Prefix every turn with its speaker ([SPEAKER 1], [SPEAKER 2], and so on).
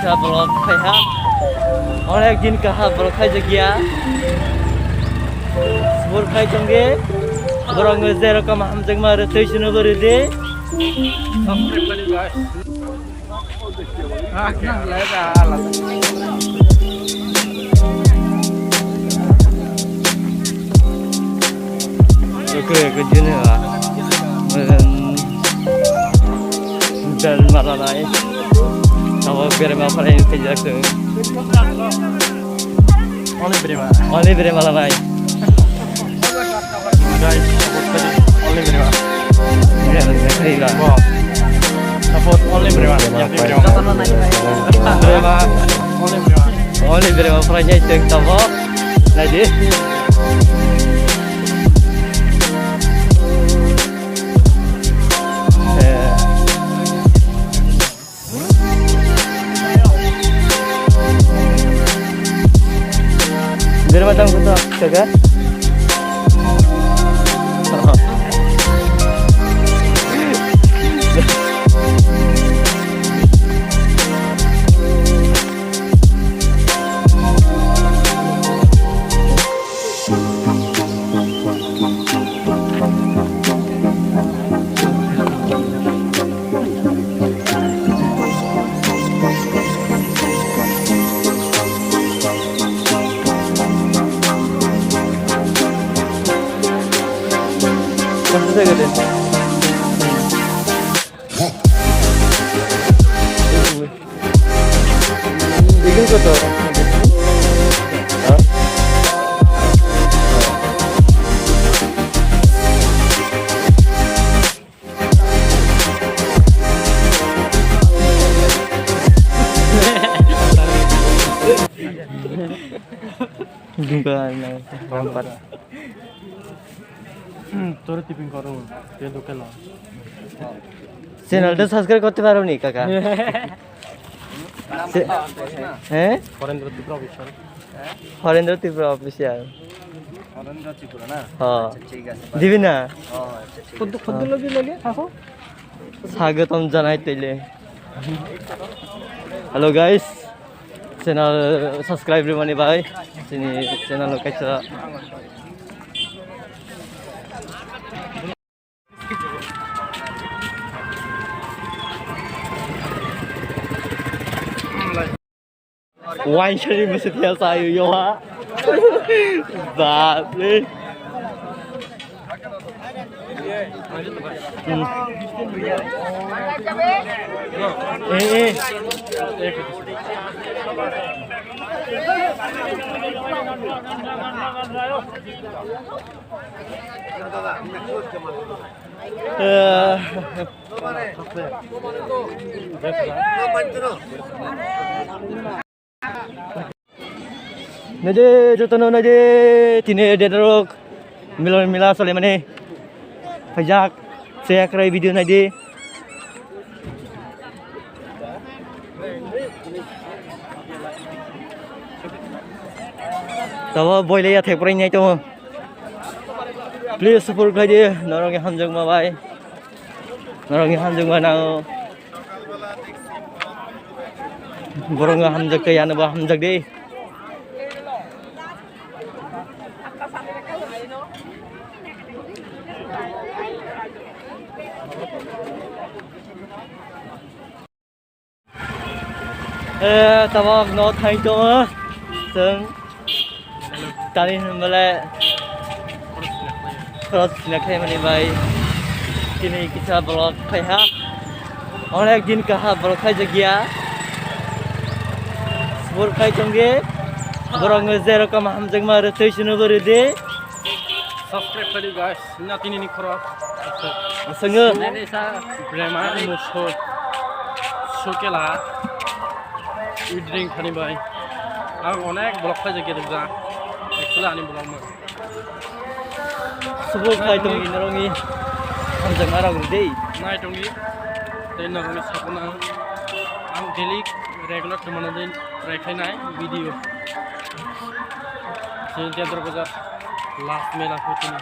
[SPEAKER 1] kita blog kaya oleh din kaha blog kaya jagia sebur kaya tongge borong zero kama hamjang mar station berde
[SPEAKER 2] subscribe kali guys nah lada
[SPEAKER 1] oke kejene lah dan malalai kalau biar apa yang kerja tu oleh beri malalai
[SPEAKER 2] guys only berima
[SPEAKER 1] ya sekali lah
[SPEAKER 2] support only berima berima
[SPEAKER 1] oleh beri malalai cek tahu lagi Dari mana kamu tahu, Kak? Tentu saja deh. Bikin kotor. Gimana? Lompat.
[SPEAKER 2] তোর tipping করো তে দোকান
[SPEAKER 1] চ্যানেলটা subscribe করতে পারো নি কাকা হ্যাঁ
[SPEAKER 2] ফরেন্দ্র ত্রিপুরা অফিসিয়াল
[SPEAKER 1] হরেন্দ্র ত্রিপুরা অফিসিয়াল
[SPEAKER 2] ফরেন্দ্র ত্রিপুরা না
[SPEAKER 1] হ্যাঁ
[SPEAKER 2] ঠিক আছে
[SPEAKER 1] দিবি না
[SPEAKER 2] আচ্ছা ঠিক আছে কত লাগি লাগে থাকো
[SPEAKER 1] স্বাগতম জানাই তইলে হ্যালো গাইস চ্যানেল সাবস্ক্রাইব রে মানে ভাই চিনি channel কাইছা Wine seri mesti biasa yo ha. Babe. Nade jotono nade tine dedrok milon mila sole mane pajak share krai video nade tawa boile ya thek prai nyai to please support khai de norong hamjang ma bai norong hamjang ma nang borong hamjak ke yana ba hamjak de tawag no thay to sung tali male cross nakai mani bai kini kita blog kaya oleh din kaha blog kaya jagia sebur kaya tongge borong zero kama hamjang mar station berde
[SPEAKER 2] subscribe kali guys nanti ini khoro
[SPEAKER 1] sange
[SPEAKER 2] brema muso sokela drink khani bai ang onek blog kaya jagia dega actually ani blog ma
[SPEAKER 1] sebur kaya tongge norongi hamjang marang de
[SPEAKER 2] nai tongi te norongi sapna ang daily regular temanadin try khainai video Sintian terbesar last mela putih